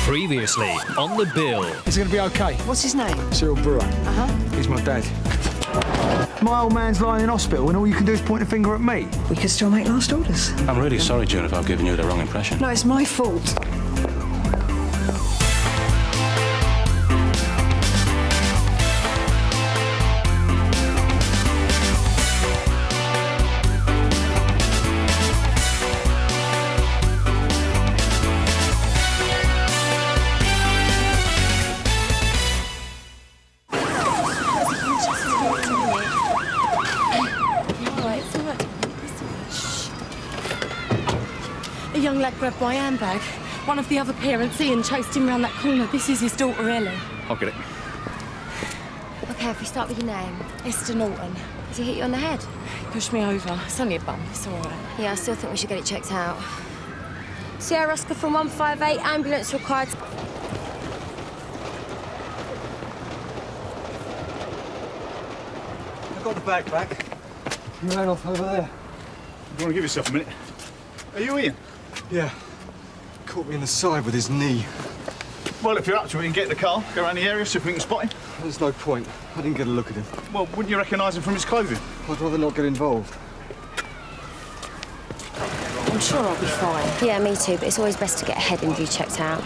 Previously on the bill. It's going to be okay. What's his name? Joel Brewer. Uh-huh. He's my dad. My old man's lying in hospital and all you can do is point a finger at me. We could still make last orders. I'm really sorry, June, if I've given you the wrong impression. No, it's my fault. A young lad grabbed my handbag. One of the other parents, Ian, chased him round that corner. This is his daughter, Ellie. I'll get it. OK, if we start with your name. Esther Norton. Has he hit you on the head? He pushed me over. It's only a bump. It's all right. Yeah, I still think we should get it checked out. Sierra Oscar from 158, ambulance required. I've got the bag back. He ran off over there. You want to give yourself a minute? Are you Ian? Yeah. Caught me in the side with his knee. Well, if you're up to it, we can get in the car, go around the area, see if we can spot him. There's no point. I didn't get a look at him. Well, wouldn't you recognise him from his clothing? I'd rather not get involved. I'm sure I'll be fine. Yeah, me too, but it's always best to get a head injury checked out.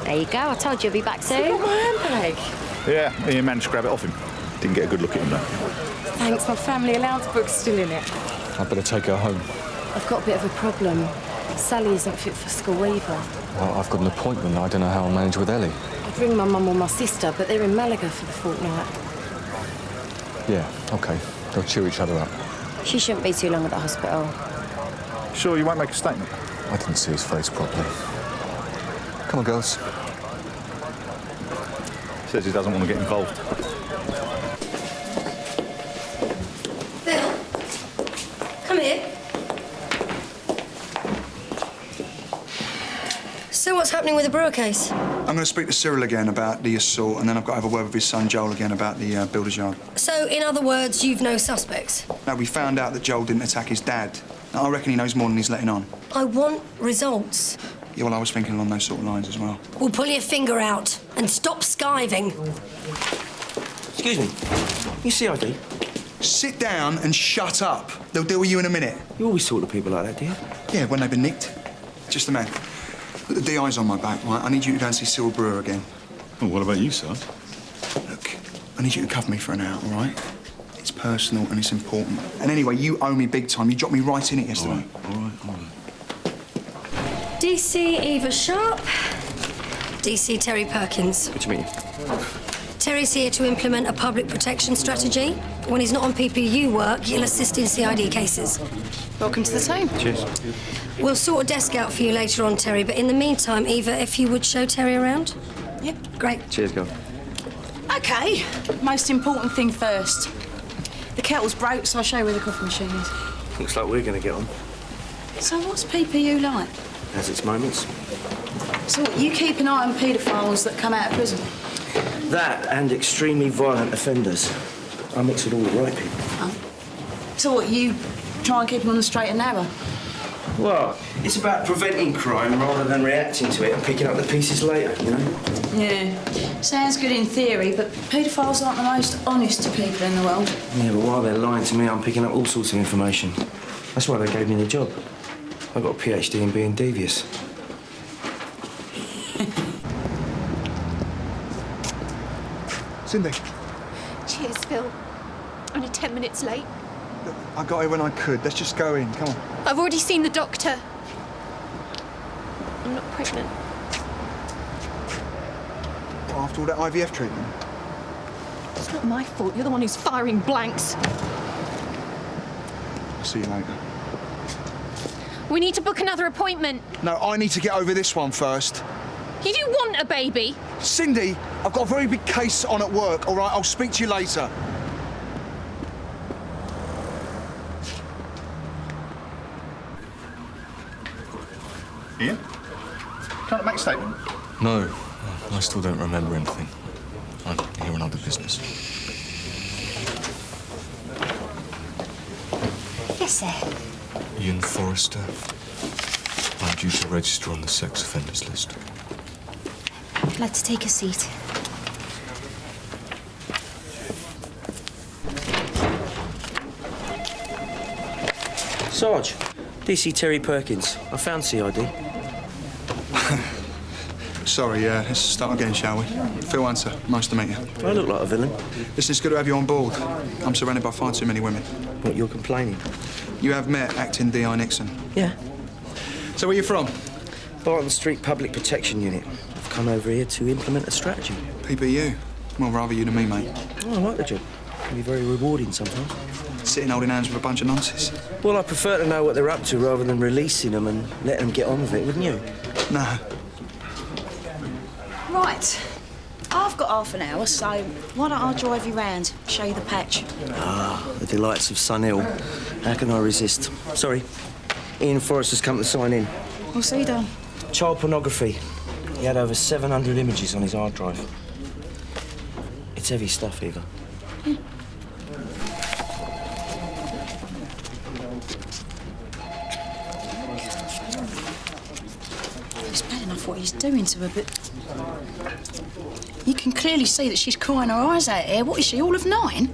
There you go. I told you I'll be back soon. I got my handbag. Yeah, Ian managed to grab it off him. Didn't get a good look at him, though. Thanks, my family allowance book's still in it. I'd better take her home. I've got a bit of a problem. Sally isn't fit for school either. Well, I've got an appointment. I don't know how I'll manage with Ellie. I'd ring my mum or my sister, but they're in Malaga for the fortnight. Yeah, OK. They'll cheer each other up. She shouldn't be too long at the hospital. Sure you won't make a statement? I didn't see his face properly. Come on, girls. Says he doesn't want to get involved. Bill, come here. So what's happening with the Brewer case? I'm going to speak to Cyril again about the assault, and then I've got to have a word with his son Joel again about the builder's yard. So, in other words, you've no suspects? Now, we found out that Joel didn't attack his dad. Now, I reckon he knows more than he's letting on. I want results. Yeah, well, I was thinking along those sort of lines as well. Well, pull your finger out and stop skiving. Excuse me. You CID? Sit down and shut up. They'll deal with you in a minute. You always talk to people like that, do you? Yeah, when they've been nicked. Just a man. Look, the DI's on my back, right? I need you to go and see Cyril Brewer again. Well, what about you, sir? Look, I need you to cover me for an hour, all right? It's personal and it's important. And anyway, you owe me big time. You dropped me right in it yesterday. All right. DC Eva Sharpe. DC Terry Perkins. Good to meet you. Terry's here to implement a public protection strategy. When he's not on PPU work, he'll assist in CID cases. Welcome to the team. Cheers. We'll sort a desk out for you later on, Terry, but in the meantime, Eva, if you would show Terry around. Yep. Great. Cheers, girl. OK, most important thing first. The kettle's broke, so I'll show you where the coffee machine is. Looks like we're going to get on. So what's PPU like? Has its moments. So what, you keep an eye on paedophiles that come out of prison? That and extremely violent offenders. I mix with all the right people. Oh. So what, you try and keep them on the straight and narrow? Well, it's about preventing crime rather than reacting to it and picking up the pieces later, you know? Yeah. Sounds good in theory, but paedophiles aren't the most honest people in the world. Yeah, but while they're lying to me, I'm picking up all sorts of information. That's why they gave me the job. I got a PhD in being devious. Cindy. Cheers, Phil. Only 10 minutes late. Look, I got here when I could. Let's just go in. Come on. I've already seen the doctor. I'm not pregnant. What, after all that IVF treatment? It's not my fault. You're the one who's firing blanks. I'll see you later. We need to book another appointment. No, I need to get over this one first. You do want a baby? Cindy, I've got a very big case on at work, all right? I'll speak to you later. Ian? Can't make a statement? No, I still don't remember anything. I'm here on other business. Yes, sir. Ian Forrester. I'm due to register on the sex offenders list. I'd like to take a seat. Sarge, DC Terry Perkins. I found CID. Sorry, let's start again, shall we? Phil Hunter, nice to meet you. I look like a villain. Listen, it's good to have you on board. I'm surrounded by far too many women. What, you're complaining? You have met acting D.I. Nixon. Yeah. So where you from? Barton Street Public Protection Unit. I've come over here to implement a strategy. PPU? Well, rather you than me, mate. Oh, I like the job. It can be very rewarding sometimes. Sitting holding hands with a bunch of nonces. Well, I prefer to know what they're up to rather than releasing them and letting them get on with it, wouldn't you? No. Right. I've got half an hour, so why don't I drive you round, show you the patch? Ah, the delights of Sun Hill. How can I resist? Sorry. Ian Forrester's come to sign in. What's he done? Child pornography. He had over 700 images on his hard drive. It's heavy stuff, Eva. It's bad enough what he's doing to her, but you can clearly see that she's crying her eyes out here. What is she, all of 9?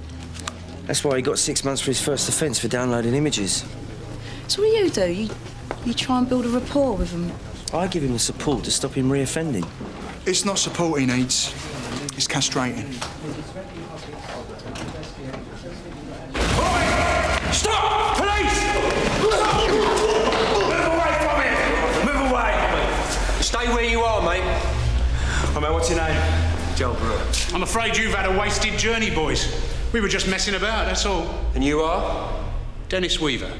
That's why he got 6 months for his first offence for downloading images. So what do? You try and build a rapport with him? I give him the support to stop him reoffending. It's not support he needs. It's castrating. Stop! Police! Move away from it! Move away! Stay where you are, mate. Oh, mate, what's your name? Joel Brewer. I'm afraid you've had a wasted journey, boys. We were just messing about, that's all. And you are? Dennis Weaver.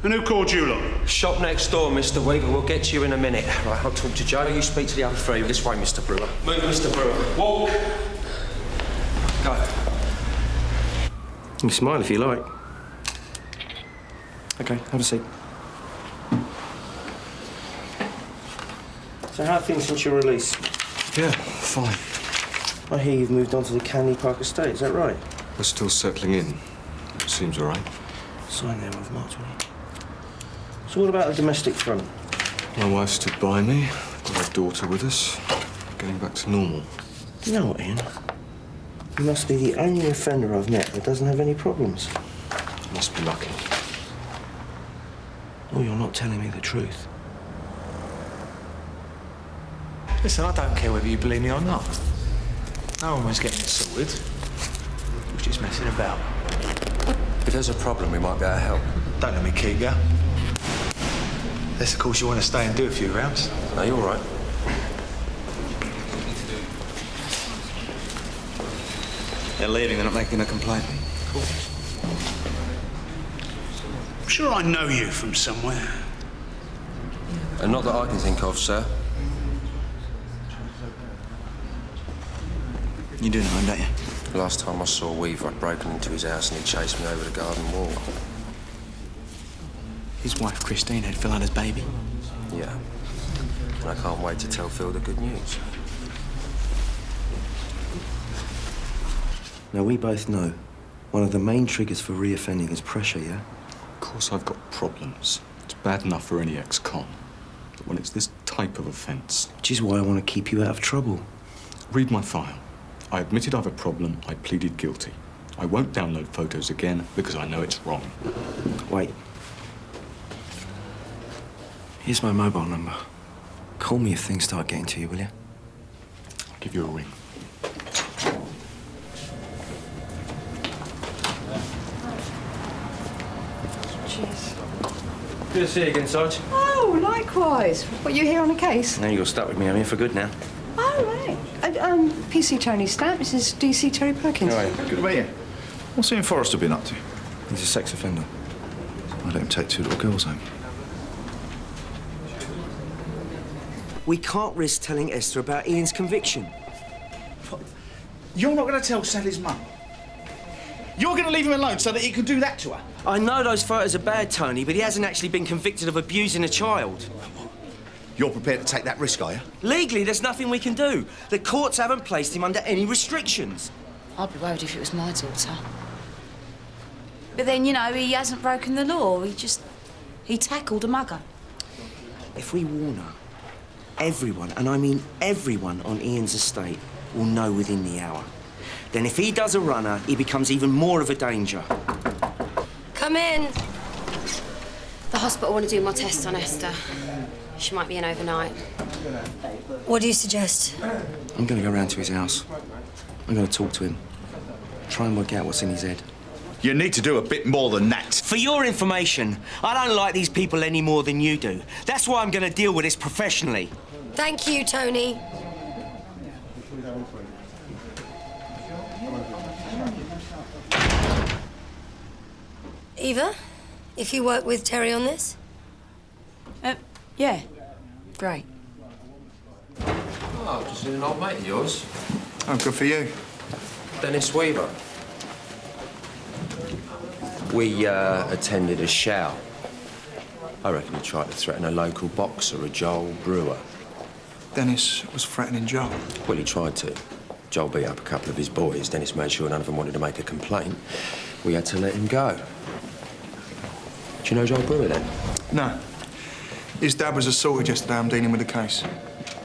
And who called you, look? Shop next door, Mr. Weaver. We'll get to you in a minute. Right, I'll talk to Joe. You speak to the other 3. This way, Mr. Brewer. Move, Mr. Brewer. Walk. Go. You can smile if you like. OK, have a seat. So how are things since your release? Yeah, fine. I hear you've moved on to the Canley Park estate, is that right? We're still settling in. Seems all right. Sign there of March 20. So what about the domestic front? My wife stood by me. Got our daughter with us. Getting back to normal. You know what, Ian? You must be the only offender I've met that doesn't have any problems. Must be lucky. Or you're not telling me the truth. Listen, I don't care whether you believe me or not. No one was getting it sorted. We're just messing about. If there's a problem, we might be able to help. Don't let me keep you. Unless, of course, you want to stay and do a few rounds. No, you're all right. They're leaving, they're not making a complaint. Cool. I'm sure I know you from somewhere. And not that I can think of, sir. You do know him, don't you? Last time I saw Weaver, I'd broken into his house and he'd chased me over the garden wall. His wife, Christine, had Phil Hunter's baby. Yeah. And I can't wait to tell Phil the good news. Now, we both know one of the main triggers for reoffending is pressure, yeah? Of course, I've got problems. It's bad enough for any ex-con. But when it's this type of offence... Which is why I want to keep you out of trouble. Read my file. I admitted I've a problem. I pleaded guilty. I won't download photos again because I know it's wrong. Wait. Here's my mobile number. Call me if things start getting to you, will you? I'll give you a ring. Cheers. Good to see you again, Sarge. Oh, likewise. What, you here on a case? Now you're stuck with me. I'm here for good now. Oh, right. PC Tony Stamp. This is DC Terry Perkins. All right. Good to meet you. What's Ian Forrester been up to? He's a sex offender. I let him take 2 little girls home. We can't risk telling Esther about Ian's conviction. You're not going to tell Sally's mum? You're going to leave him alone so that he can do that to her? I know those photos are bad, Tony, but he hasn't actually been convicted of abusing a child. You're prepared to take that risk, are you? Legally, there's nothing we can do. The courts haven't placed him under any restrictions. I'd be worried if it was my daughter. But then, you know, he hasn't broken the law. He tackled a mugger. If we warn her, everyone, and I mean everyone on Ian's estate will know within the hour. Then if he does a runner, he becomes even more of a danger. Come in. The hospital want to do more tests on Esther. She might be in overnight. What do you suggest? I'm going to go round to his house. I'm going to talk to him. Try and work out what's in his head. You need to do a bit more than that. For your information, I don't like these people any more than you do. That's why I'm going to deal with this professionally. Thank you, Tony. Eva, if you work with Terry on this? Yeah. Great. Oh, just seen an old mate of yours. Oh, good for you. Dennis Weaver. We attended a show. I reckon he tried to threaten a local boxer, a Joel Brewer. Dennis was threatening Joel. Well, he tried to. Joel beat up a couple of his boys. Dennis made sure none of them wanted to make a complaint. We had to let him go. Do you know Joel Brewer, then? No. His dad was assaulted yesterday. I'm dealing with the case.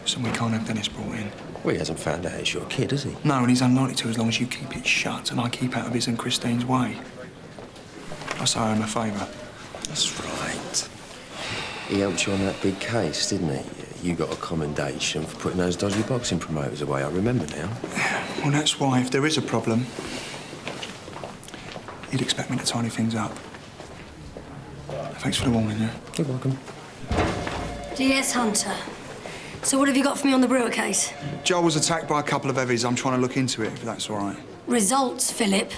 So we can't have Dennis brought in. Well, he hasn't found out it's your kid, has he? No, and he's unlikely to as long as you keep it shut and I keep out of his and Christine's way. I say I owe him a favour. That's right. He helped you on that big case, didn't he? You got a commendation for putting those dodgy boxing promoters away. I remember now. Well, that's why, if there is a problem, you'd expect me to tidy things up. Thanks for the warning, yeah? You're welcome. DS Hunter. So what have you got for me on the Brewer case? Joel was attacked by a couple of heavies. I'm trying to look into it, if that's all right. Results, Philip.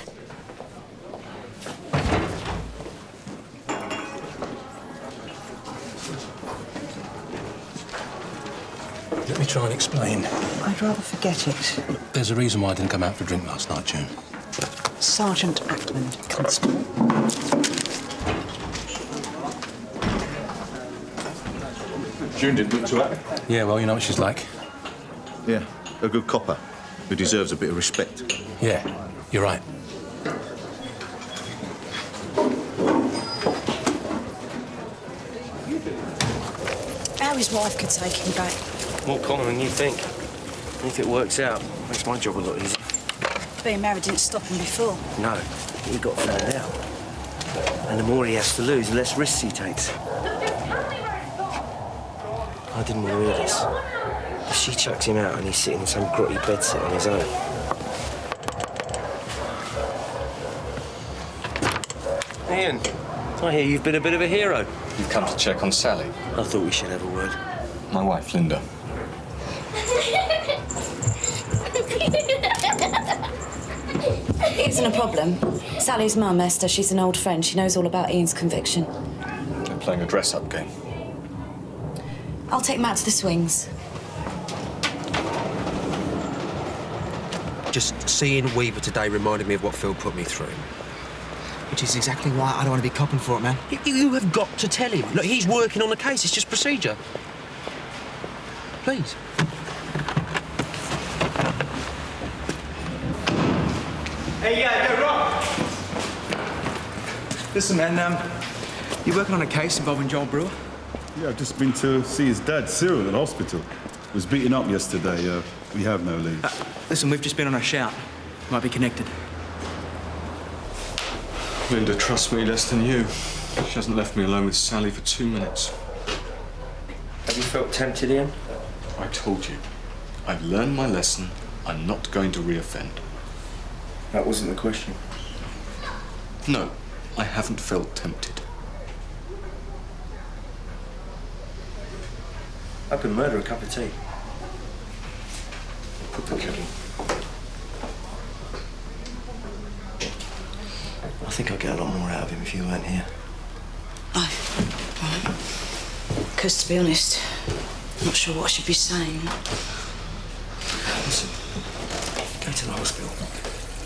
Let me try and explain. I'd rather forget it. There's a reason why I didn't come out for a drink last night, June. Sergeant Ackland, constable. June didn't look too happy. Yeah, well, you know what she's like. Yeah, a good copper who deserves a bit of respect. Yeah, you're right. How his wife could take him back. More common than you think. If it works out, makes my job a lot easier. Being married didn't stop him before. No, he got found out. And the more he has to lose, the less risks he takes. I didn't want to hear this. If she chucks him out and he's sitting in some grotty bedsit on his own. Ian, I hear you've been a bit of a hero. You've come to check on Sally. I thought we should have a word. My wife, Linda. It isn't a problem. Sally's mum, Esther, she's an old friend. She knows all about Ian's conviction. They're playing a dress-up game. I'll take Matt to the swings. Just seeing Weaver today reminded me of what Phil put me through. Which is exactly why I don't want to be copping for it, man. You have got to tell him. Look, he's working on the case. It's just procedure. Please. Hey, Rob! Listen, man, you working on a case involving Joel Brewer? Yeah, I've just been to see his dad, Cyril, at the hospital. He was beaten up yesterday. We have no leads. Listen, we've just been on a shout. Might be connected. Linda trusts me less than you. She hasn't left me alone with Sally for 2 minutes. Have you felt tempted, Ian? I told you. I've learned my lesson. I'm not going to reoffend. That wasn't the question. No, I haven't felt tempted. I could murder a cup of tea. Put the kettle. I think I'd get a lot more out of him if you weren't here. Because, to be honest, I'm not sure what I should be saying. Listen, go to the hospital.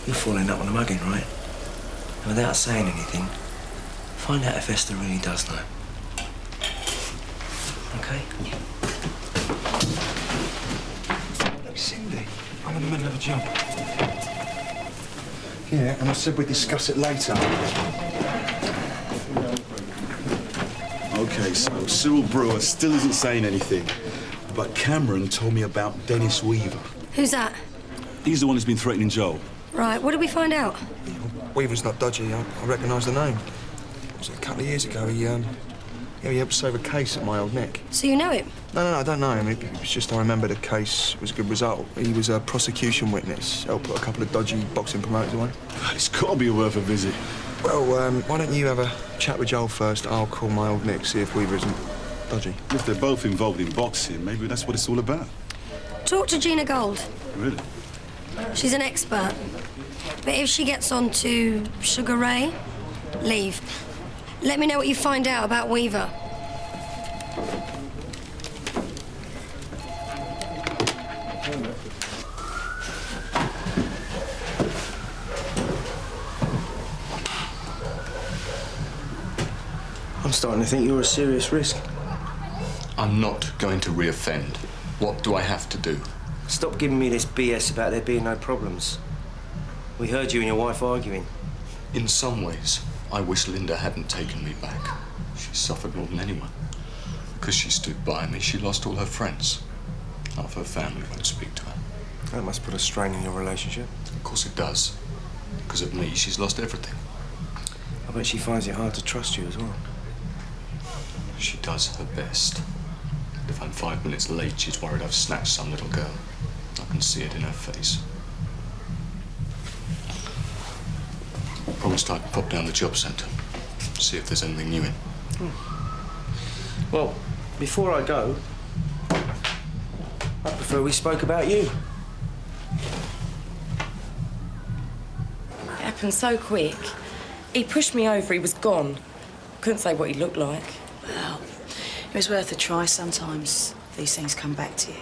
You're falling up on a mugging, right? And without saying anything, find out if Esther really does know. OK? Look, Cindy, I'm in the middle of a job. Yeah, and I said we'd discuss it later. OK, so Cyril Brewer still isn't saying anything. But Cameron told me about Dennis Weaver. Who's that? He's the one who's been threatening Joel. Right, what did we find out? Weaver's not dodgy. I recognise the name. It was a couple of years ago. He helped save a case at my old neck. So you know him? No, I don't know him. It was just I remember the case was a good result. He was a prosecution witness. Helped put a couple of dodgy boxing promoters away. It's got to be worth a visit. Well, why don't you have a chat with Joel first? I'll call my old Nick, see if Weaver isn't dodgy. If they're both involved in boxing, maybe that's what it's all about. Talk to Gina Gold. Really? She's an expert. But if she gets on to Sugar Ray, leave. Let me know what you find out about Weaver. I'm starting to think you're a serious risk. I'm not going to reoffend. What do I have to do? Stop giving me this BS about there being no problems. We heard you and your wife arguing. In some ways, I wish Linda hadn't taken me back. She suffered more than anyone. Because she stood by me, she lost all her friends. Half her family won't speak to her. That must put a strain in your relationship. Of course it does. Because of me, she's lost everything. I bet she finds it hard to trust you as well. She does her best. If I'm 5 minutes late, she's worried I've snatched some little girl. I can see it in her face. I promised I'd pop down the job centre, see if there's anything new in. Well, before I go, I prefer we spoke about you. It happened so quick. He pushed me over, he was gone. Couldn't say what he looked like. Well, it was worth a try. Sometimes these things come back to you.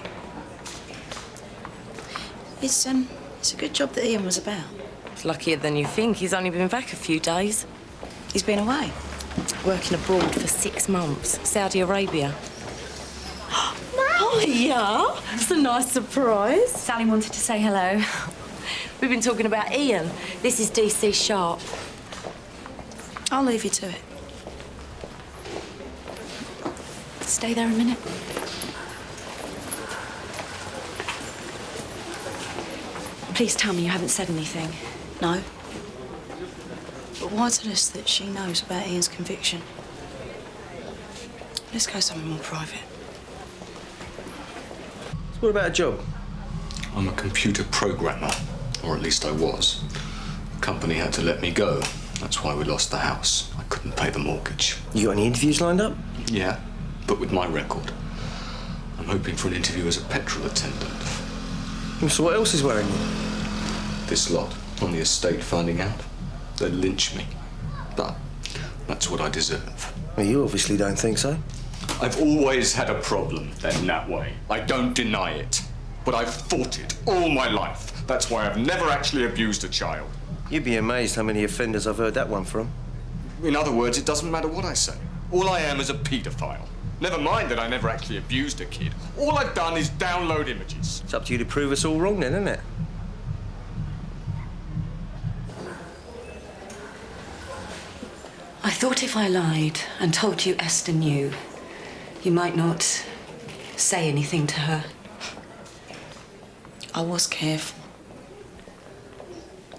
It's a good job that Ian was about. It's luckier than you think. He's only been back a few days. He's been away? Working abroad for 6 months. Saudi Arabia. Oh, yeah. It's a nice surprise. Sally wanted to say hello. We've been talking about Ian. This is DC Sharpe. I'll leave you to it. Stay there a minute. Please tell me you haven't said anything. No. But why tell us that she knows about Ian's conviction? Let's go somewhere more private. So what about a job? I'm a computer programmer, or at least I was. The company had to let me go. That's why we lost the house. I couldn't pay the mortgage. You got any interviews lined up? Yeah, but with my record. I'm hoping for an interview as a petrol attendant. So what else is worrying you? This lot on the estate finding out. They'd lynch me. But that's what I deserve. Well, you obviously don't think so. I've always had a problem in that way. I don't deny it. But I've fought it all my life. That's why I've never actually abused a child. You'd be amazed how many offenders I've heard that one from. In other words, it doesn't matter what I say. All I am is a paedophile. Never mind that I never actually abused a kid. All I've done is download images. It's up to you to prove us all wrong then, isn't it? I thought if I lied and told you Esther knew, you might not say anything to her. I was careful.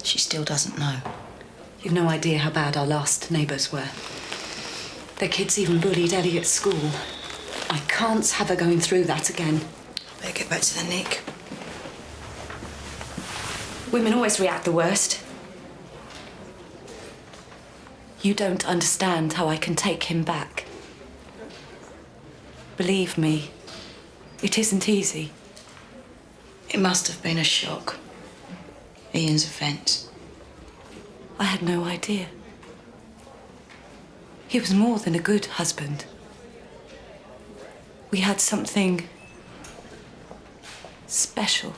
She still doesn't know. You've no idea how bad our last neighbours were. Their kids even bullied Ellie at school. I can't have her going through that again. Better get back to the Nick. Women always react the worst. You don't understand how I can take him back. Believe me, it isn't easy. It must have been a shock. Ian's offence. I had no idea. He was more than a good husband. We had something special.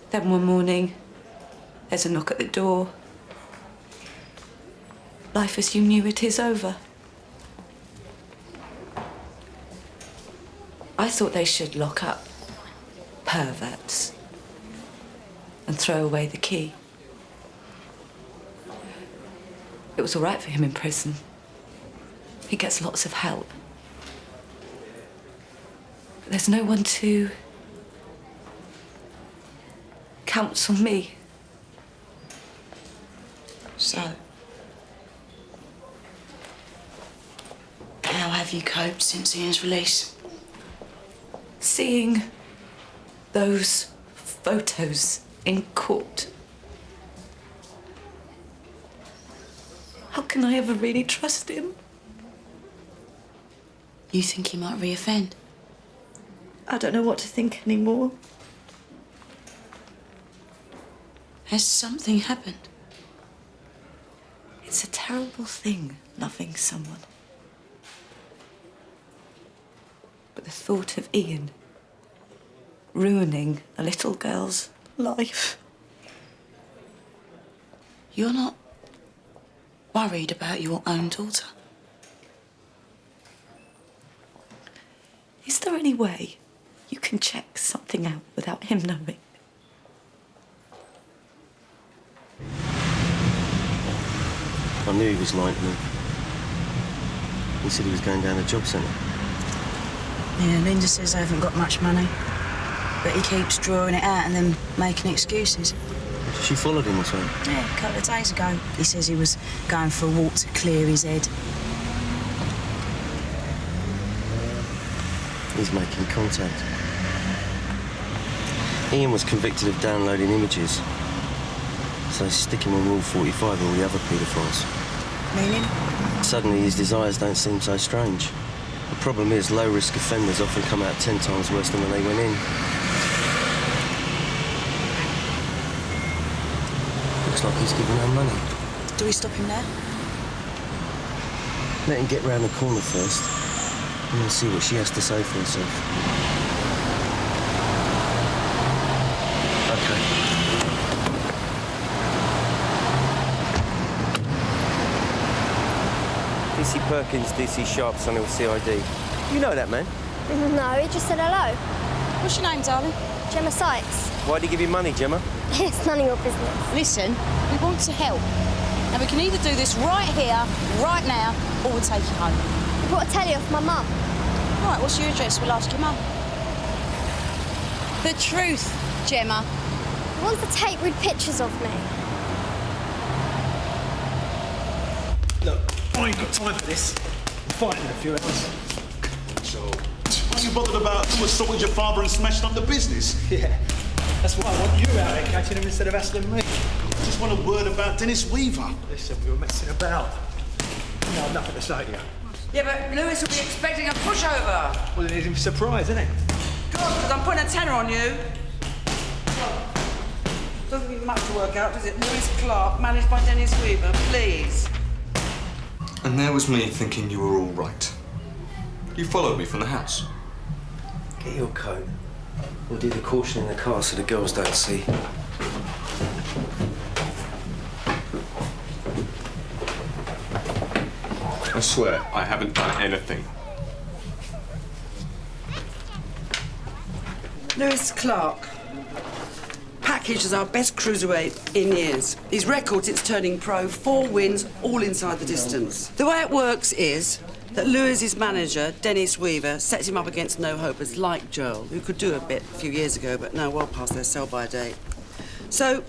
Then one morning, there's a knock at the door. Life as you knew it is over. I thought they should lock up perverts and throw away the key. It was all right for him in prison. He gets lots of help. There's no one to counsel me. So, how have you coped since Ian's release? Seeing those photos in court. How can I ever really trust him? You think he might reoffend? I don't know what to think anymore. Has something happened? It's a terrible thing, loving someone. But the thought of Ian ruining a little girl's life. You're not worried about your own daughter? Is there any way you can check something out without him knowing? I knew he was lying to me. He said he was going down a job centre. Yeah, Linda says I haven't got much money. But he keeps drawing it out and then making excuses. She followed him or something? Yeah, a couple of days ago. He says he was going for a walk to clear his head. He's making contact. Ian was convicted of downloading images. So they stick him on Rule 45 with all the other paedophiles. Meaning? Suddenly his desires don't seem so strange. The problem is low-risk offenders often come out 10 times worse than when they went in. Looks like he's giving her money. Do we stop him now? Let him get round the corner first, and then see what she has to say for herself. OK. DC Perkins, DC Sharpe, Sunhill CID. You know that man? No, he just said hello. What's your name, darling? Gemma Sykes. Why'd he give you money, Gemma? It's none of your business. Listen, we want to help. And we can either do this right here, right now, or we'll take you home. You bought a telly off my mum. Right, what's your address? We'll ask your mum. The truth, Gemma. He wants to take rude pictures of me. Look, I ain't got time for this. I'm fighting in a few hours. So, aren't you bothered about who assaulted your father and smashed up the business? Yeah, that's why I want you out there catching him instead of hassling me. I just want a word about Dennis Weaver. Listen, we were messing about. No, I've nothing to say to you. Yeah, but Lewis will be expecting a pushover. Well, it is a surprise, isn't it? God, because I'm putting a tenner on you. Doesn't need much to work out, does it? Lewis Clark, managed by Dennis Weaver, please. And there was me thinking you were all right. You followed me from the house. Get your coat. We'll do the caution in the car so the girls don't see. I swear, I haven't done anything. Lewis Clark. Packaged as our best cruiserweight in years. His record since turning pro, 4 wins, all inside the distance. The way it works is that Lewis's manager, Dennis Weaver, sets him up against no-hopers like Joel, who could do a bit a few years ago, but now well past their sell-by date. So,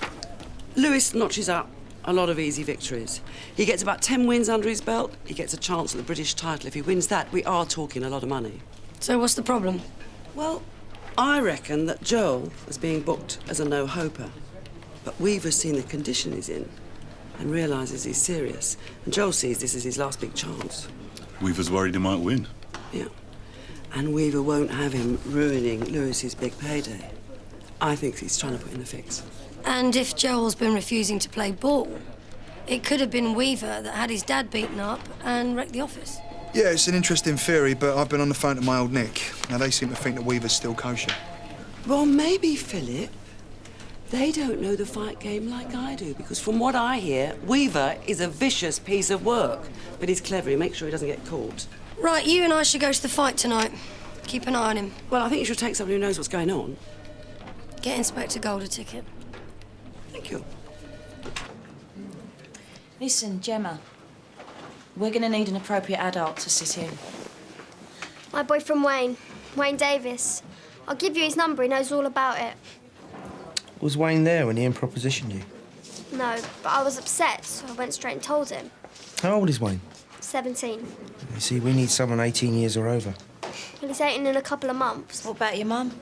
Lewis notches up a lot of easy victories. He gets about 10 wins under his belt. He gets a chance at the British title. If he wins that, we are talking a lot of money. So what's the problem? Well, I reckon that Joel is being booked as a no-hoper. But Weaver's seen the condition he's in and realises he's serious. And Joel sees this as his last big chance. Weaver's worried he might win. Yeah. And Weaver won't have him ruining Lewis's big payday. I think he's trying to put in the fix. And if Joel's been refusing to play ball, it could have been Weaver that had his dad beaten up and wrecked the office. Yeah, it's an interesting theory, but I've been on the phone to my old Nick. Now, they seem to think that Weaver's still kosher. Well, maybe, Philip, they don't know the fight game like I do, because from what I hear, Weaver is a vicious piece of work. But he's clever. He makes sure he doesn't get caught. Right, you and I should go to the fight tonight. Keep an eye on him. Well, I think you should take somebody who knows what's going on. Get Inspector Gold a ticket. Thank you. Listen, Gemma. We're going to need an appropriate adult to sit in. My boyfriend Wayne. Wayne Davis. I'll give you his number, he knows all about it. Was Wayne there when Ian propositioned you? No, but I was upset, so I went straight and told him. How old is Wayne? 17. You see, we need someone 18 years or over. Well, he's 18 in a couple of months. What about your mum?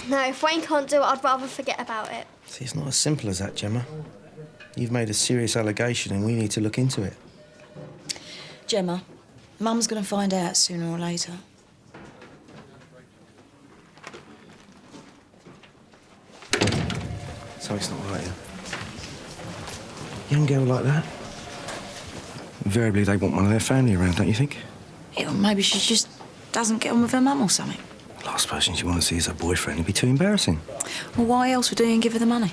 No, if Wayne can't do it, I'd rather forget about it. See, it's not as simple as that, Gemma. You've made a serious allegation and we need to look into it. Gemma, Mum's going to find out sooner or later. So it's not right, yeah? Young girl like that? Invariably, they want one of their family around, don't you think? Yeah, well, maybe she just doesn't get on with her mum or something. Last person she wants to see is her boyfriend. It'd be too embarrassing. Well, why else would Ian give her the money?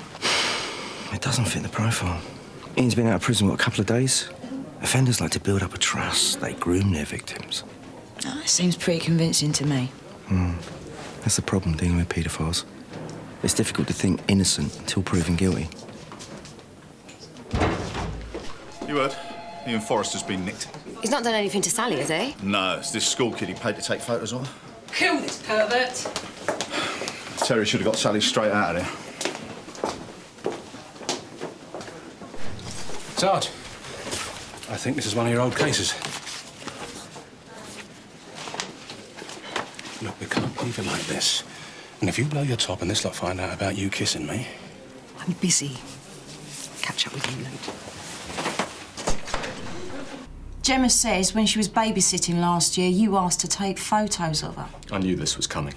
It doesn't fit the profile. Ian's been out of prison, what, a couple of days? Offenders like to build up a trust. They groom their victims. Oh, it seems pretty convincing to me. That's the problem dealing with paedophiles. It's difficult to think innocent until proven guilty. You heard? Ian Forrester's been nicked. He's not done anything to Sally, has he? No, it's this school kid he paid to take photos of her. Kill this pervert. Terry should have got Sally straight out of there. Sarge, I think this is one of your old cases. Look, we can't leave it like this. And if you blow your top and this lot find out about you kissing me... I'm busy. Catch up with you later. Gemma says when she was babysitting last year, you asked to take photos of her. I knew this was coming.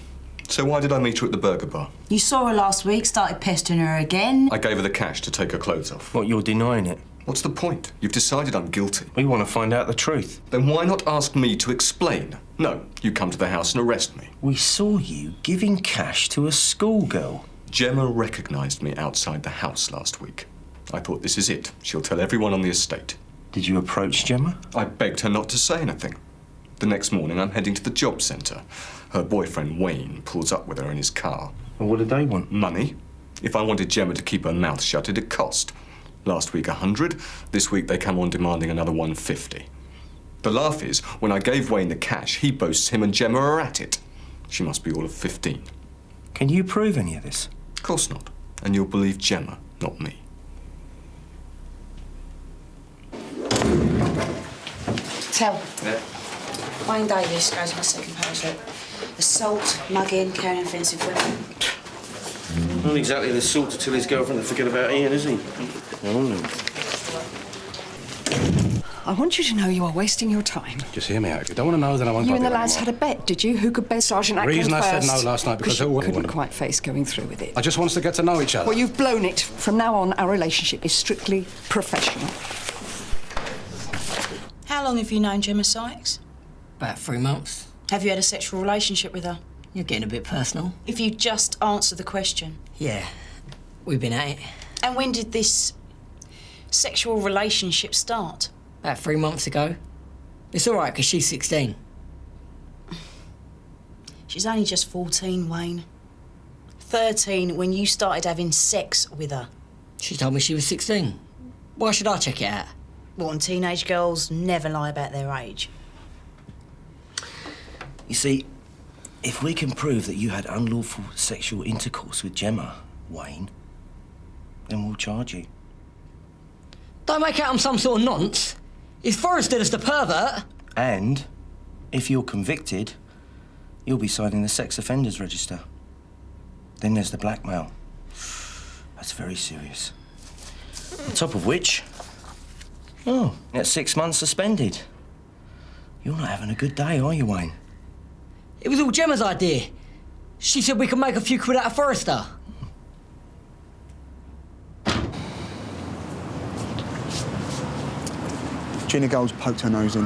So why did I meet her at the burger bar? You saw her last week, started pestering her again. I gave her the cash to take her clothes off. What, you're denying it? What's the point? You've decided I'm guilty. We want to find out the truth. Then why not ask me to explain? No, you come to the house and arrest me. We saw you giving cash to a schoolgirl. Gemma recognised me outside the house last week. I thought, this is it. She'll tell everyone on the estate. Did you approach Gemma? I begged her not to say anything. The next morning, I'm heading to the job centre. Her boyfriend, Wayne, pulls up with her in his car. And what did they want? Money. If I wanted Gemma to keep her mouth shut, it'd cost. Last week, 100. This week, they come on demanding another 150. The laugh is, when I gave Wayne the cash, he boasts him and Gemma are at it. She must be all of 15. Can you prove any of this? Of course not. And you'll believe Gemma, not me. Tell. Yeah. Wayne Davis goes on a second parachute. Assault, mugging, carrying offensive weapon. Not exactly the sort to tell his girlfriend to forget about Ian, is he? Oh, no. I want you to know you are wasting your time. Just hear me out. If you don't want to know, then I won't You bother and the you lads anymore. had a bet, did you? Who could bear Sergeant The Ackland reason I first? said no last night because you who couldn't wouldn't. quite face going through with it. I just want us to get to know each other. Well, you've blown it. From now on, our relationship is strictly professional. How long have you known Gemma Sykes? About 3 months. Have you had a sexual relationship with her? You're getting a bit personal. If you just answer the question. Yeah, we've been at it. And when did this sexual relationship start? About 3 months ago. It's all right, because she's 16. She's only just 14, Wayne. 13 when you started having sex with her. She told me she was 16. Why should I check it out? Well, and teenage girls never lie about their age. You see, if we can prove that you had unlawful sexual intercourse with Gemma, Wayne, then we'll charge you. Don't make out I'm some sort of nonce. It's Forrester that's the pervert. And if you're convicted, you'll be signing the sex offenders register. Then there's the blackmail. That's very serious. On top of which, that's 6 months suspended. You're not having a good day, are you, Wayne? It was all Gemma's idea. She said we could make a few quid out of Forrester. Gina Gold's poked her nose in.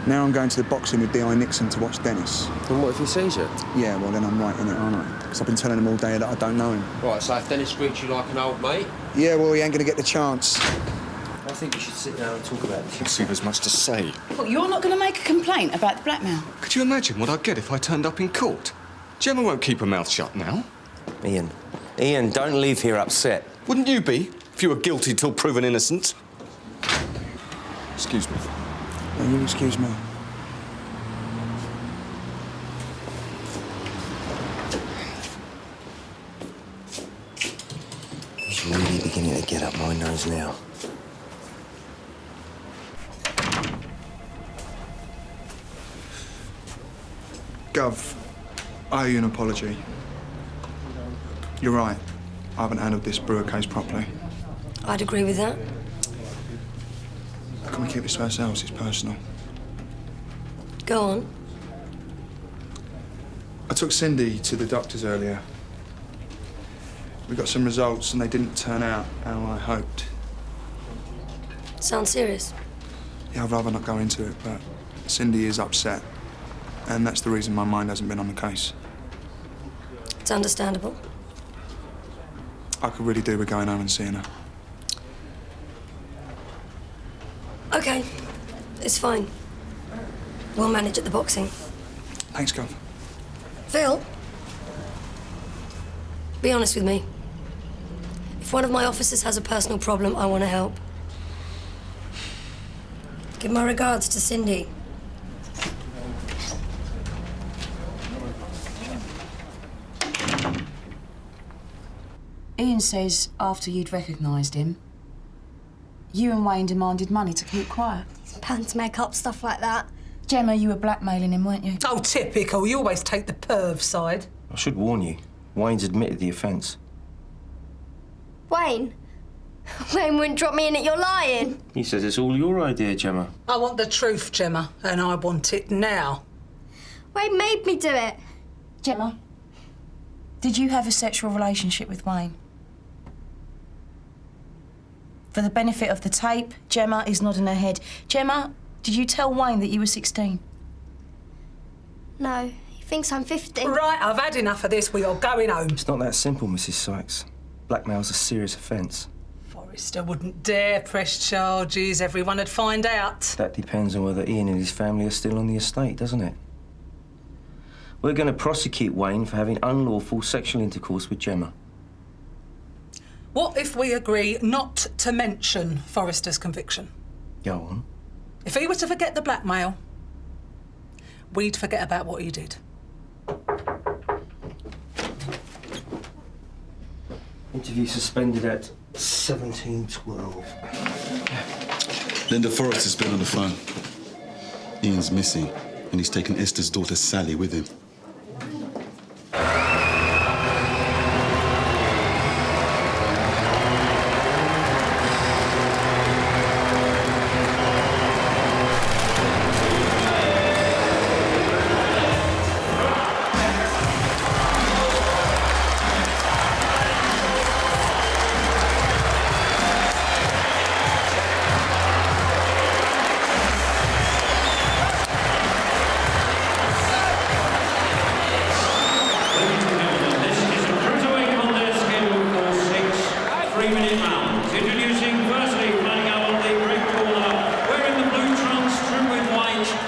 Now I'm going to the boxing with D.I. Nixon to watch Dennis. And what if he sees you? Yeah, well, then I'm right in it, aren't I? Because I've been telling him all day that I don't know him. Right, so if Dennis greets you like an old mate? Yeah, well, he ain't going to get the chance. I think we should sit down and talk about this. See, there's much to say. Well, you're not going to make a complaint about the blackmail? Could you imagine what I'd get if I turned up in court? Gemma won't keep her mouth shut now. Ian, don't leave here upset. Wouldn't you be, if you were guilty till proven innocent? Excuse me. No, you excuse me. beginning to get up my nose now. Gov, I owe you an apology. You're right. I haven't handled this Brewer case properly. I'd agree with that. Can we keep this to ourselves? It's personal. Go on. I took Cindy to the doctors earlier. We got some results and they didn't turn out how I hoped. Sounds serious. Yeah, I'd rather not go into it, but Cindy is upset. And that's the reason my mind hasn't been on the case. It's understandable. I could really do with going home and seeing her. OK. It's fine. We'll manage at the boxing. Thanks, Gov. Phil? Be honest with me. If one of my officers has a personal problem, I want to help. Give my regards to Cindy. Ian says after you'd recognised him, you and Wayne demanded money to keep quiet. Planned to make up stuff like that. Gemma, you were blackmailing him, weren't you? Oh, typical. You always take the perv side. I should warn you, Wayne's admitted the offence. Wayne? Wayne wouldn't drop me in it, you're lying. He says it's all your idea, Gemma. I want the truth, Gemma, and I want it now. Wayne made me do it. Gemma, did you have a sexual relationship with Wayne? For the benefit of the tape, Gemma is nodding her head. Gemma, did you tell Wayne that you were 16? No, he thinks I'm 50. Right, I've had enough of this. We are going home. It's not that simple, Mrs. Sykes. Blackmail's a serious offence. Forrester wouldn't dare press charges. Everyone would find out. That depends on whether Ian and his family are still on the estate, doesn't it? We're going to prosecute Wayne for having unlawful sexual intercourse with Gemma. What if we agree not to mention Forrester's conviction? Go on. If he were to forget the blackmail, we'd forget about what he did. Interview suspended at 17:12. Linda Forrester's been on the phone. Ian's missing, and he's taken Esther's daughter Sally with him.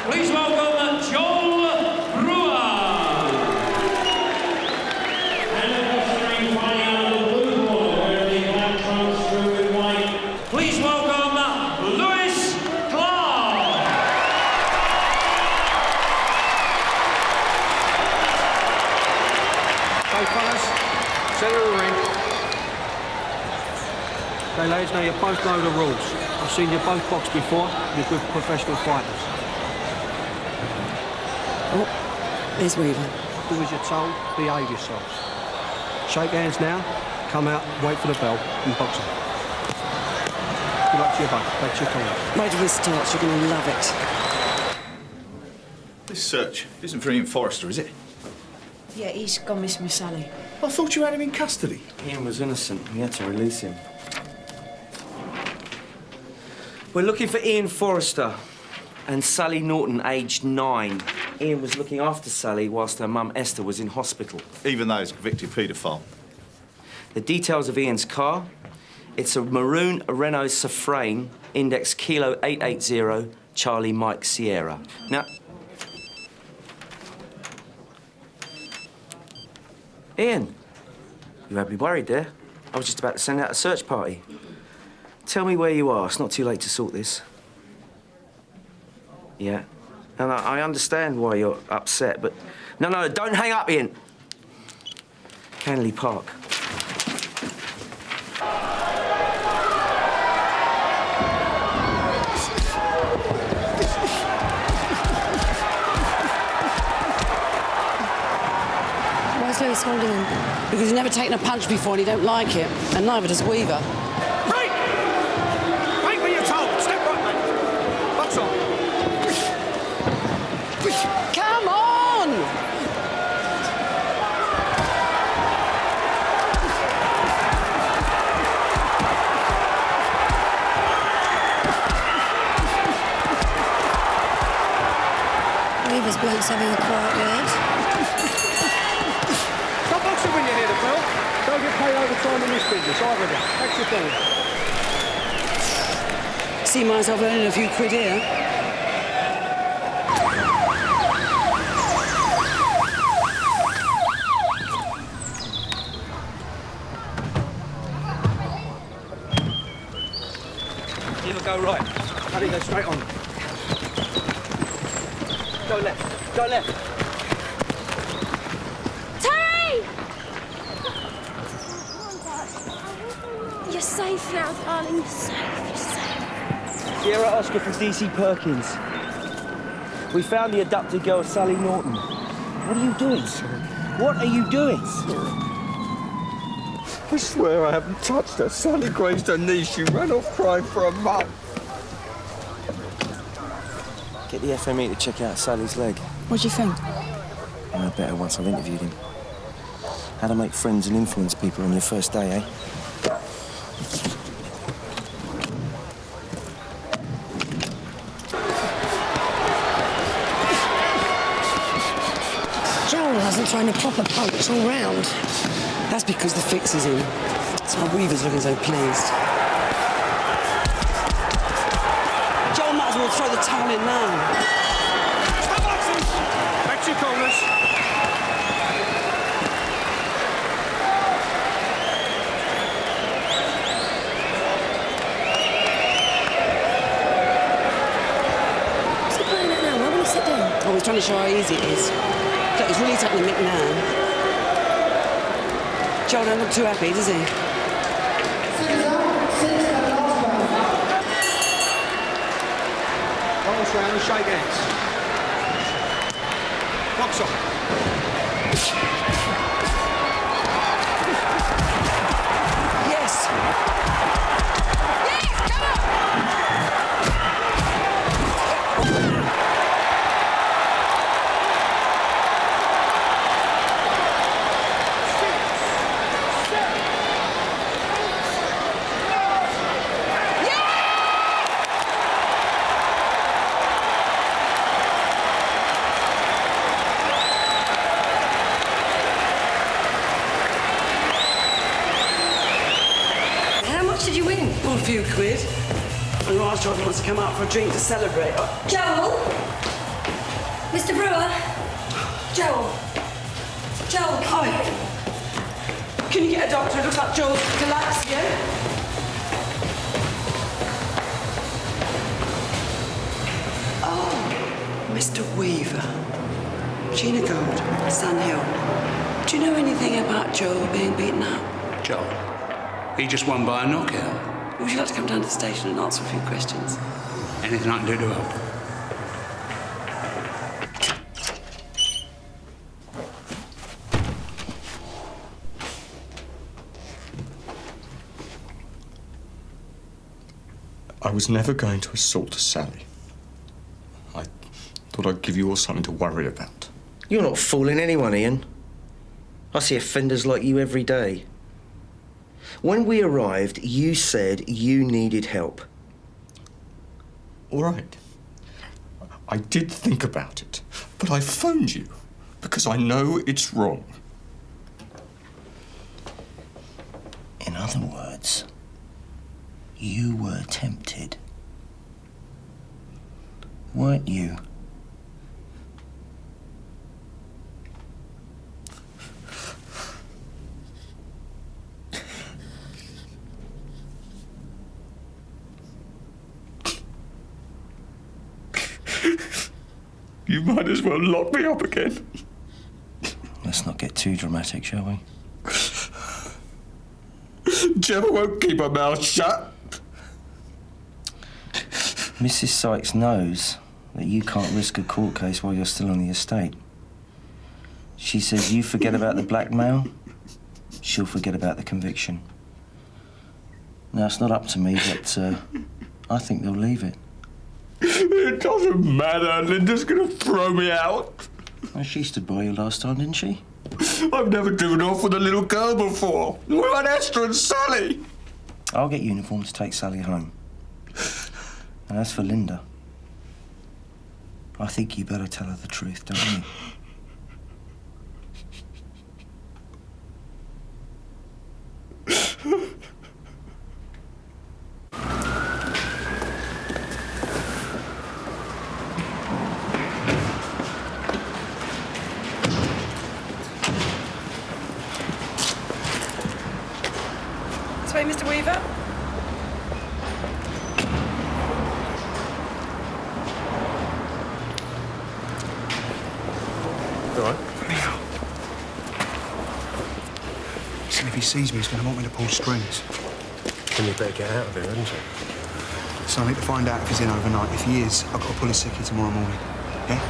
Please welcome Joel Brewer. And officering flying out of the blue corner wearing the black trunks trimmed with white. Please welcome Lewis Clark. Okay, fellas, centre of the ring. Okay, ladies, now you both know the rules. I've seen you both box before. You're good professional fighters. Oh, there's Weaver. Do as you're told, behave yourselves. Shake hands now, come out, wait for the bell, and box them. Good luck to you both. That's your call. Wait till this starts, you're going to love it. This search isn't for Ian Forrester, is it? Yeah, he's gone missing with Sally. I thought you had him in custody. Ian was innocent. We had to release him. We're looking for Ian Forrester and Sally Norton, aged 9. Ian was looking after Sally whilst her mum Esther was in hospital. Even though he's a convicted paedophile. The details of Ian's car: it's a maroon Renault Safrane, index Kilo 880, Charlie Mike Sierra. Now, Ian, you had me worried there. I was just about to send out a search party. Tell me where you are. It's not too late to sort this. Yeah. No, I understand why you're upset, but... No, don't hang up, Ian. Canley Park. Lewis holding him? Because he's never taken a punch before and he don't like it. And neither does Weaver. Break! Break when you're told. Step right, mate. Box on. Come on! Weaver's bloke's having a quiet word. Stop boxing when you're here, the Phil. Don't get paid overtime in this business, either of you. That's your thing. See myself earning a few quid here. Either go right. Hartley, go straight on. Go left. Go left. Terry! You're safe now, darling. You're safe. You're safe. Sierra Oscar from DC Perkins. We found the abducted girl, Sally Norton. What are you doing? What are you doing? I swear I haven't touched her. Sally grazed her knee. She ran off crying for a month. Get the FME to check out Sally's leg. What do you think? I know better once I've interviewed him. How to make friends and influence people on your first day, eh? Joel hasn't thrown a proper punch all round. That's because the fix is in. That's why Weaver's looking so pleased. Joel might as well throw the towel in now. Stop boxing! Back to your corners. What's he playing at now? Why won't he sit down? Oh, he's trying to show how easy it is. Look, he's really taking the mick now. Joel don't look too happy, does he? Last round and shake hands. Box on. Yes! Yes, come on! How much did you win? Oh, a few quid. And Rouse told me wants to come out for a drink to celebrate. Joel? Mr. Brewer? Joel? Joel, Hi. Can you get a doctor? It looks like Joel's collapsed, yeah? Oh, Mr. Weaver. Gina Gold, Sun Hill. Do you know anything about Joel being beaten up? Joel, he just won by a knockout. Would you like to come down to the station and answer a few questions? Anything I can do to help? I was never going to assault Sally. I thought I'd give you all something to worry about. You're not fooling anyone, Ian. I see offenders like you every day. When we arrived, you said you needed help. All right. I did think about it, but I phoned you because I know it's wrong. In other words, you were tempted. Weren't you? You might as well lock me up again. Let's not get too dramatic, shall we? Gemma won't keep her mouth shut. Mrs. Sykes knows that you can't risk a court case while you're still on the estate. She says you forget about the blackmail, she'll forget about the conviction. Now, it's not up to me, but I think they'll leave it. It doesn't matter. Linda's gonna throw me out. Well, she stood by you last time, didn't she? I've never driven off with a little girl before. What about Esther and Sally? I'll get uniform to take Sally home. And as for Linda, I think you better tell her the truth, don't you? This way, Mr. Weaver. All right. Listen, if he sees me, he's going to want me to pull strings. Then you better get out of here, hadn't you? So I need to find out if he's in overnight. If he is, I've got to pull his sickie tomorrow morning. Yeah?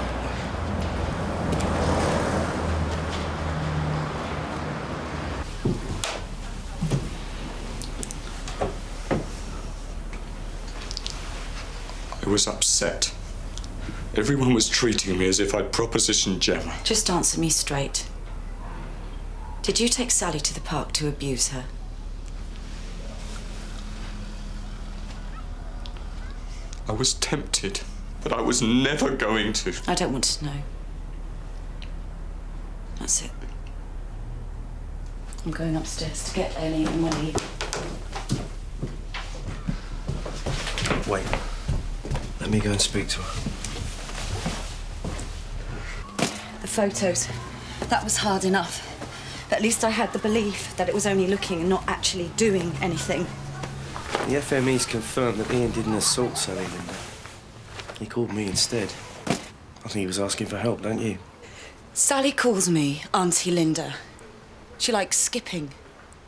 I was upset. Everyone was treating me as if I'd propositioned Gemma. Just answer me straight. Did you take Sally to the park to abuse her? I was tempted, but I was never going to. I don't want to know. That's it. I'm going upstairs to get Ellie and money. Wait. Let me go and speak to her. The photos. That was hard enough. But at least I had the belief that it was only looking and not actually doing anything. The FME's confirmed that Ian didn't assault Sally, Linda. He called me instead. I think he was asking for help, don't you? Sally calls me Auntie Linda. She likes skipping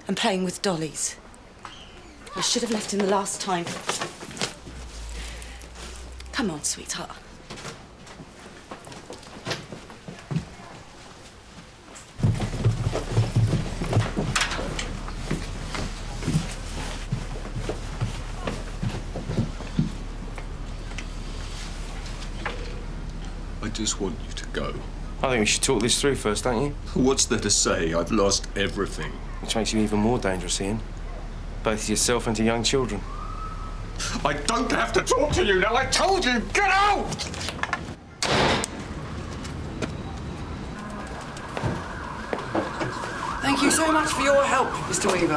and playing with dollies. I should have left him the last time. Come on, sweetheart. I just want you to go. I think we should talk this through first, don't you? What's there to say? I've lost everything. Which makes you even more dangerous, Ian. Both to yourself and to young children. I don't have to talk to you now. I told you, get out! Thank you so much for your help, Mr. Weaver.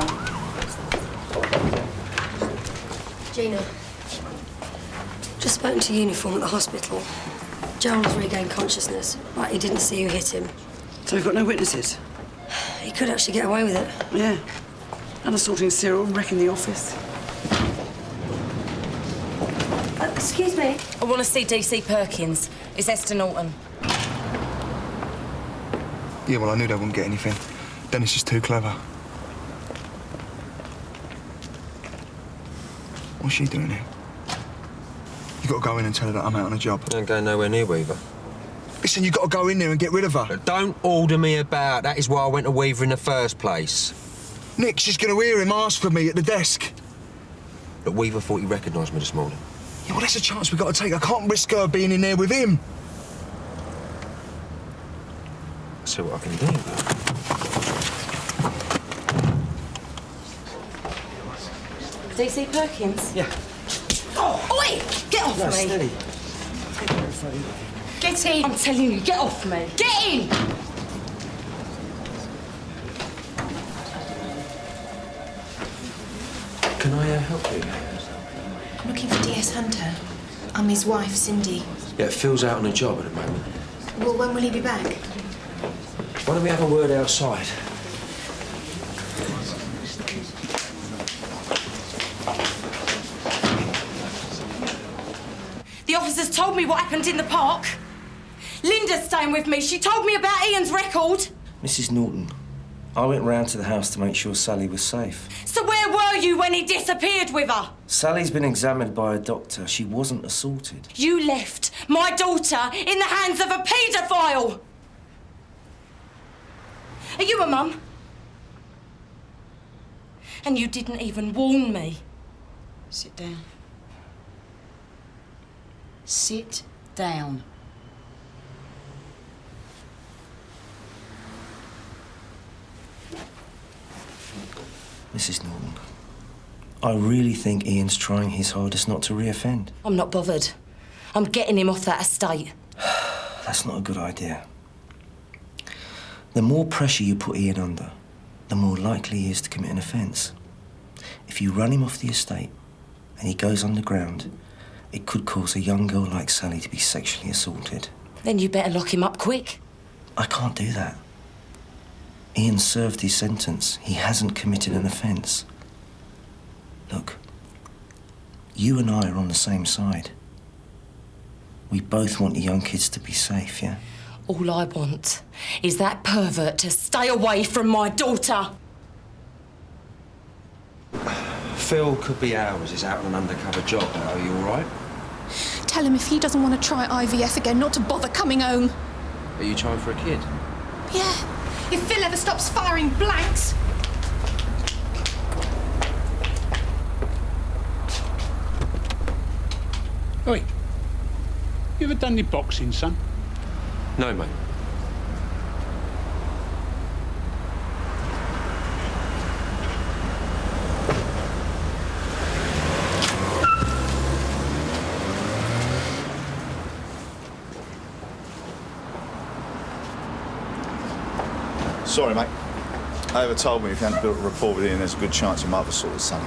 Gina, just spoken to uniform at the hospital. Joel's regained consciousness, but he didn't see who hit him. So we've got no witnesses? He could actually get away with it. Yeah. And assaulting Cyril, wrecking the office. Excuse me? I want to see DC Perkins. It's Esther Norton. Yeah, well, I knew they wouldn't get anything. Dennis is too clever. What's she doing here? You got to go in and tell her that I'm out on a job. I ain't going nowhere near Weaver. Listen, you got to go in there and get rid of her. Don't order me about. That is why I went to Weaver in the first place. Nick, she's going to hear him ask for me at the desk. But Weaver thought he recognised me this morning. Yeah, well, that's a chance we've got to take. I can't risk her being in there with him. I'll see what I can do. DC Perkins? Yeah. Oh, wait! Get off me! Steady. Get in! I'm telling you, get off me! Get in! Can I help you? I'm looking for DS Hunter. I'm his wife, Cindy. Yeah, Phil's out on a job at the moment. Well, when will he be back? Why don't we have a word outside? The officers told me what happened in the park. Linda's staying with me. She told me about Ian's record. Mrs. Norton, I went round to the house to make sure Sally was safe. So where were you when he disappeared with her? Sally's been examined by a doctor. She wasn't assaulted. You left my daughter in the hands of a paedophile. Are you a mum? And you didn't even warn me. Sit down. Sit down. Mrs. Norton, I really think Ian's trying his hardest not to reoffend. I'm not bothered. I'm getting him off that estate. That's not a good idea. The more pressure you put Ian under, the more likely he is to commit an offence. If you run him off the estate and he goes underground, it could cause a young girl like Sally to be sexually assaulted. Then you better lock him up quick. I can't do that. Ian served his sentence. He hasn't committed an offence. Look, you and I are on the same side. We both want the young kids to be safe, yeah? All I want is that pervert to stay away from my daughter. Phil could be hours. He's out on an undercover job. Are you all right? Tell him if he doesn't want to try IVF again, not to bother coming home. Are you trying for a kid? Yeah. If Phil ever stops firing blanks. Oi, you ever done any boxing, son? No, mate. Sorry, mate. Ava told me if you hadn't built a rapport with Ian, there's a good chance you might have assaulted Sonny.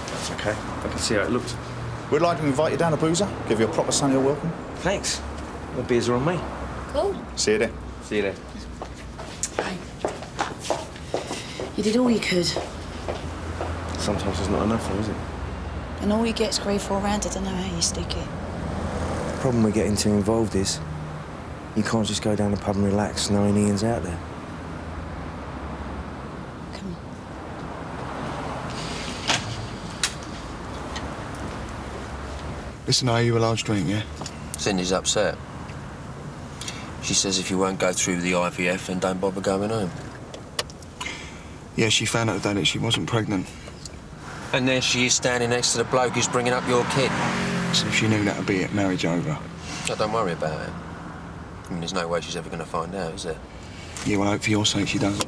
That's okay. I can see how it looked. We'd like to invite you down to Boozer, give you a proper Sonny welcome. Thanks. The beers are on me. Cool. See you there. See you there. You did all you could. Sometimes there's not enough, though, is it? And all you get's grief all round. I don't know how you stick it. The problem we're getting too involved is you can't just go down the pub and relax knowing Ian's out there. Listen, I owe you a large drink, yeah? Cindy's upset. She says if you won't go through with the IVF, then don't bother going home. Yeah, she found out today that she wasn't pregnant. And there she is standing next to the bloke who's bringing up your kid. So if she knew that'd be it, marriage over. Oh, don't worry about it. I mean, there's no way she's ever going to find out, is there? Yeah, well, I hope for your sake she doesn't.